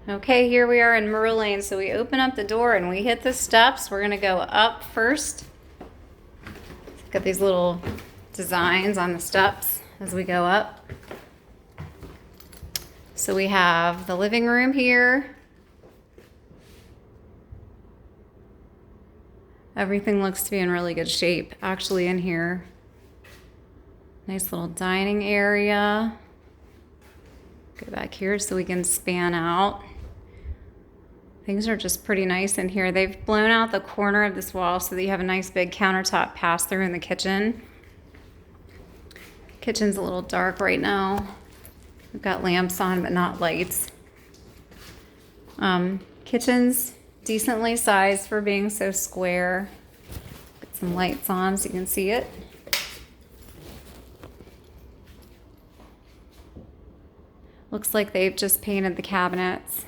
Okay, here we are in Myrtle Lane. So we open up the door and we hit the steps. We're gonna go up first. Got these little designs on the steps as we go up. So we have the living room here. Everything looks to be in really good shape actually in here. Nice little dining area. Go back here so we can span out. Things are just pretty nice in here. They've blown out the corner of this wall so that you have a nice big countertop pass through in the kitchen. Kitchen's a little dark right now. We've got lamps on, but not lights. Kitchen's decently sized for being so square. Got some lights on so you can see it. Looks like they've just painted the cabinets.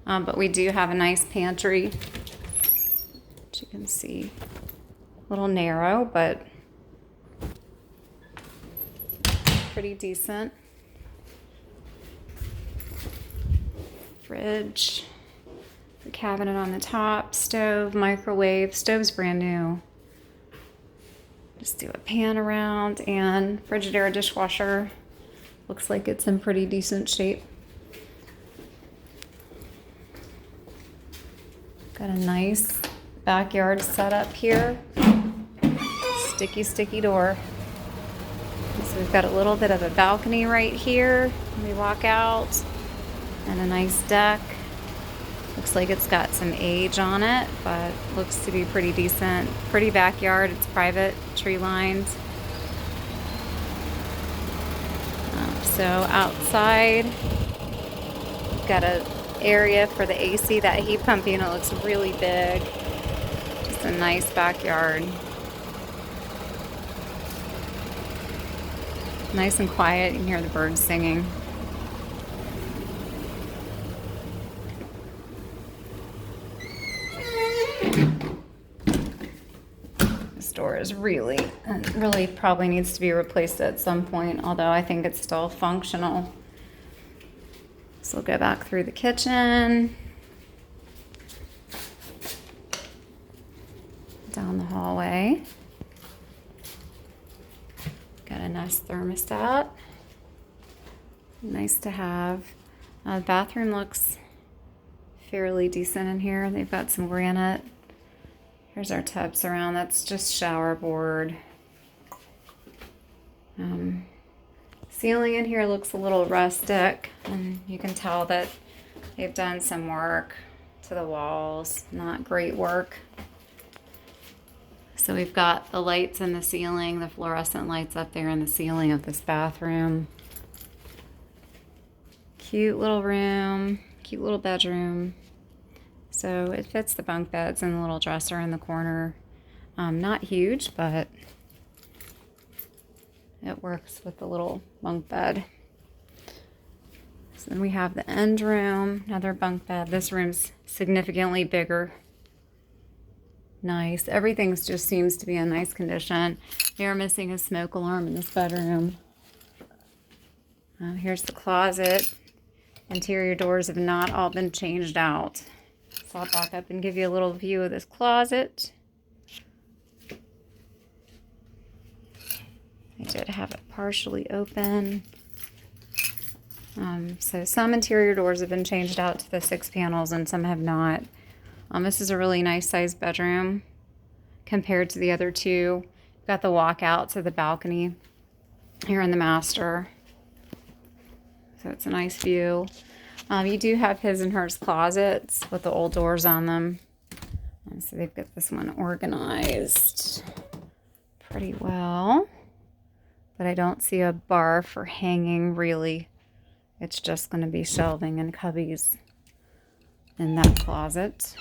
But we do have a nice pantry, which you can see. A little narrow, but pretty decent. Fridge, the cabinet on the top, stove, microwave. Stove's brand new. Just do a pan around, and Frigidaire dishwasher. Looks like it's in pretty decent shape. Got a nice backyard setup here. Sticky door. So we've got a little bit of a balcony right here when we walk out, and a nice deck. Looks like it's got some age on it, but looks to be pretty decent. Pretty backyard. It's private, tree lined. So outside, we've got a area for the AC. That heat pump unit looks really big. Just a nice backyard. Nice and quiet. You can hear the birds singing. This door is really probably needs to be replaced at some point, although I think it's still functional. So we'll go back through the kitchen, down the hallway. Got a nice thermostat. Nice to have. The bathroom looks fairly decent in here. They've got some granite. Here's our tub surround. That's just shower board. Ceiling in here looks a little rustic, and you can tell that they've done some work to the walls. Not great work. So we've got the lights in the ceiling, the fluorescent lights up there in the ceiling of this bathroom. Cute little room, cute little bedroom. So it fits the bunk beds and the little dresser in the corner. Not huge, but it works with the little bunk bed. So then we have the end room, another bunk bed. This room's significantly bigger. Nice. Everything just seems to be in nice condition. They are missing a smoke alarm in this bedroom. Here's the closet. Interior doors have not all been changed out. So I'll back up and give you a little view of this closet. I did have it partially open. So some interior doors have been changed out to the 6 panels and some have not. This is a really nice sized bedroom compared to the other two. Got the walkout to the balcony here in the master. So it's a nice view. You do have his and hers closets with the old doors on them. And so they've got this one organized pretty well. But I don't see a bar for hanging really. It's just going to be shelving and cubbies in that closet.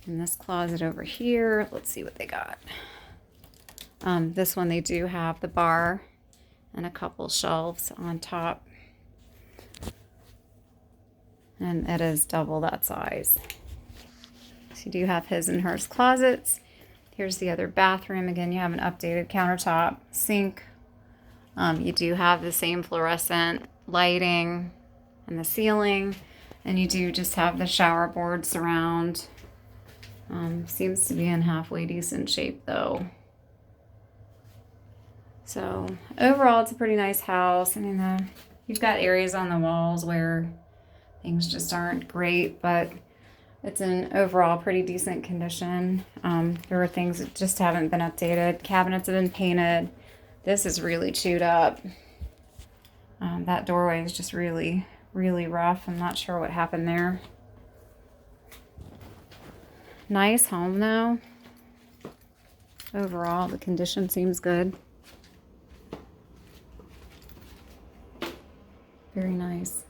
In this closet over here, let's see what they got. This one they do have the bar and a couple shelves on top. And it is double that size. So you do have his and hers closets. Here's the other bathroom. Again, you have an updated countertop, sink. You do have the same fluorescent lighting in the ceiling. And you do just have the shower board surround. Seems to be in halfway decent shape though. So overall, it's a pretty nice house. I mean, you've got areas on the walls where things just aren't great, but it's in overall pretty decent condition. There are things that just haven't been updated. Cabinets have been painted. This is really chewed up. That doorway is just really, really rough. I'm not sure what happened there. Nice home though. Overall, the condition seems good. Very nice.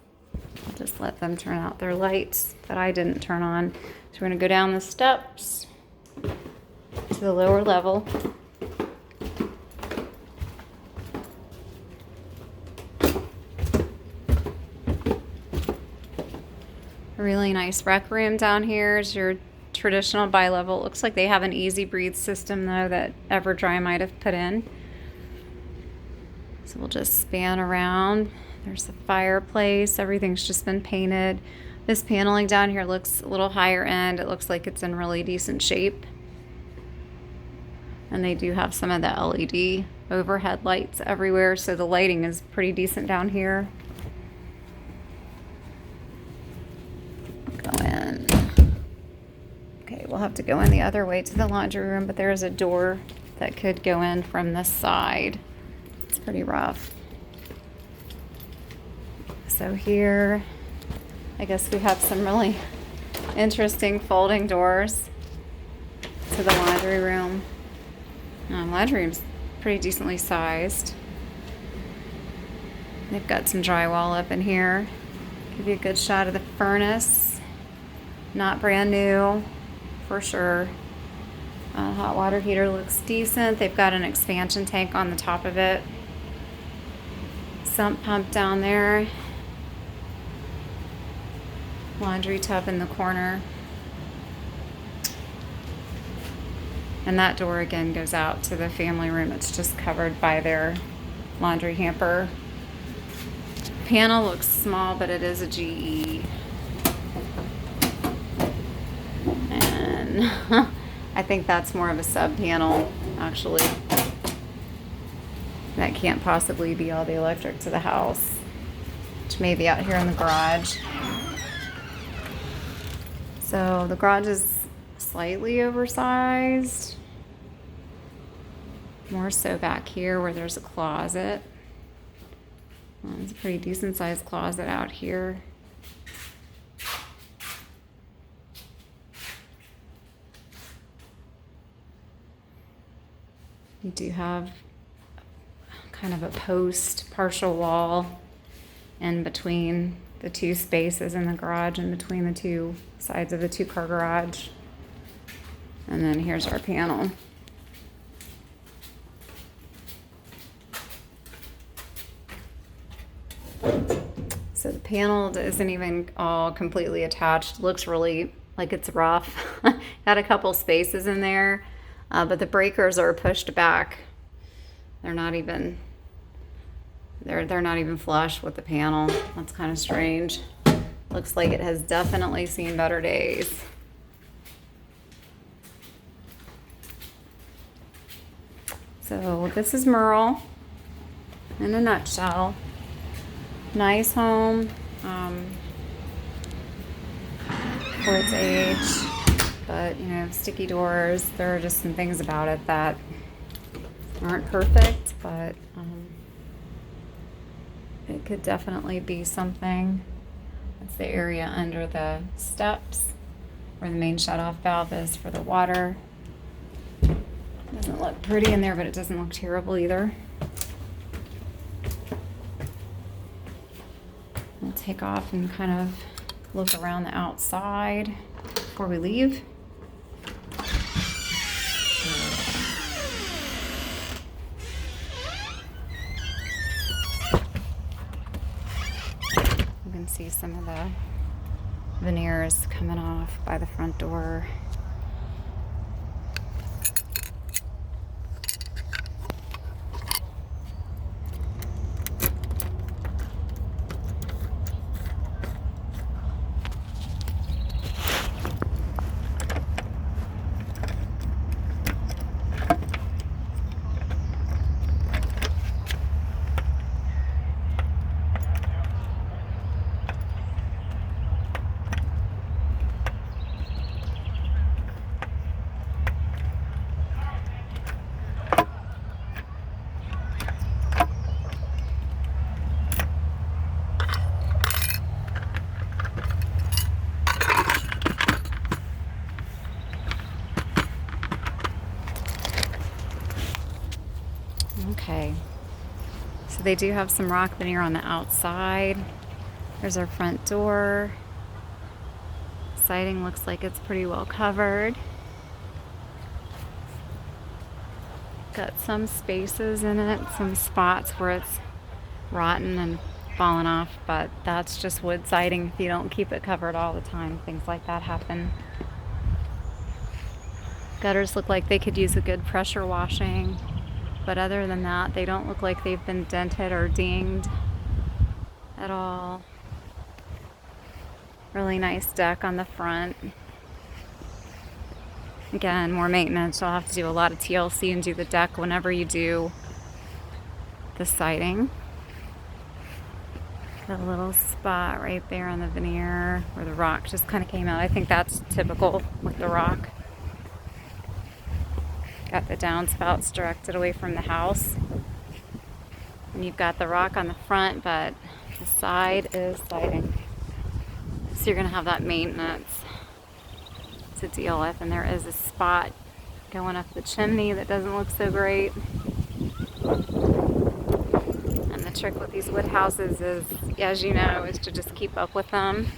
I'll just let them turn out their lights that I didn't turn on. So we're gonna go down the steps to the lower level. A really nice rec room down here is your traditional bi-level. It looks like they have an easy breathe system though that EverDry might have put in. So we'll just span around. There's the fireplace. Everything's just been painted. This paneling down here looks a little higher end. It looks like it's in really decent shape. And they do have some of the LED overhead lights everywhere, so the lighting is pretty decent down here. Go in. Okay, we'll have to go in the other way to the laundry room, but there is a door that could go in from this side. It's pretty rough. So here, I guess we have some really interesting folding doors to the laundry room. Laundry room's pretty decently sized. They've got some drywall up in here. Give you a good shot of the furnace. Not brand new, for sure. Hot water heater looks decent. They've got an expansion tank on the top of it. Sump pump down there. Laundry tub in the corner. And that door again goes out to the family room. It's just covered by their laundry hamper. Panel looks small, but it is a GE. And I think that's more of a sub panel, actually. That can't possibly be all the electric to the house, which may be out here in the garage. So the garage is slightly oversized. More so back here where there's a closet. It's a pretty decent sized closet out here. You do have kind of a post partial wall in between the two spaces in the garage and between the two sides of the two-car garage. And then here's our panel. So the panel isn't even all completely attached. Looks really like it's rough. Got a couple spaces in there, but the breakers are pushed back. They're not even flush with the panel. That's kind of strange. Looks like it has definitely seen better days. So this is Merle in a nutshell. Nice home for its age, but you know, sticky doors. There are just some things about it that aren't perfect, but it could definitely be something. That's the area under the steps where the main shutoff valve is for the water. Doesn't look pretty in there, but it doesn't look terrible either. We'll take off and kind of look around the outside before we leave. You can see some of the veneers coming off by the front door. So they do have some rock veneer on the outside. There's our front door. Siding looks like it's pretty well covered. Got some spaces in it, some spots where it's rotten and fallen off, but that's just wood siding. If you don't keep it covered all the time, things like that happen. Gutters look like they could use a good pressure washing, but other than that, they don't look like they've been dented or dinged at all. Really nice deck on the front. Again, more maintenance. You'll have to do a lot of TLC and do the deck whenever you do the siding. Got a little spot right there on the veneer where the rock just kind of came out. I think that's typical with the rock. Got the downspouts directed away from the house. And you've got the rock on the front, but the side is siding. So you're gonna have that maintenance to deal with. And there is a spot going up the chimney that doesn't look so great. And the trick with these wood houses is, as you know, is to just keep up with them.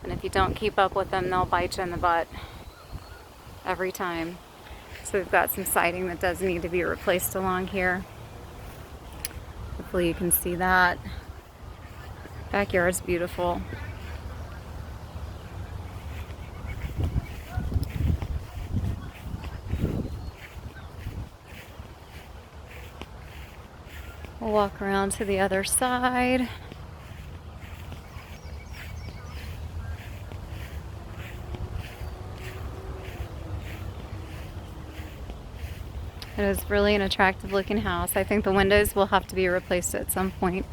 And if you don't keep up with them, they'll bite you in the butt every time. So we've got some siding that does need to be replaced along here. Hopefully you can see that. Backyard's beautiful. We'll walk around to the other side. It is really an attractive looking house. I think the windows will have to be replaced at some point.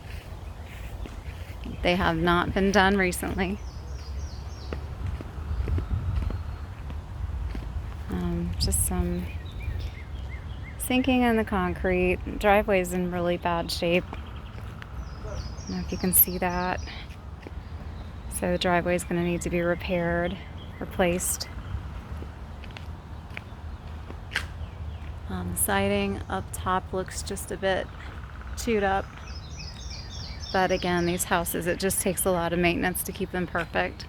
They have not been done recently. Just some sinking in the concrete. Driveway's in really bad shape. I don't know if you can see that. So the driveway's going to need to be repaired, replaced. Siding up top looks just a bit chewed up. But again, these houses, it just takes a lot of maintenance to keep them perfect.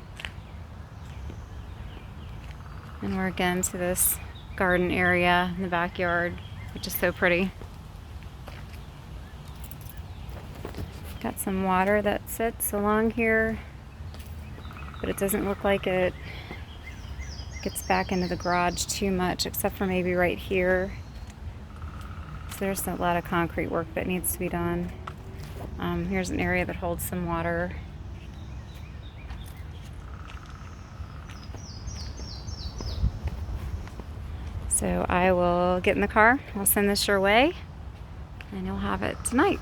And we're again to this garden area in the backyard, which is so pretty. Got some water that sits along here, but it doesn't look like it gets back into the garage too much, except for maybe right here. So there's a lot of concrete work that needs to be done. Here's an area that holds some water. So I will get in the car, I'll send this your way, and you'll have it tonight.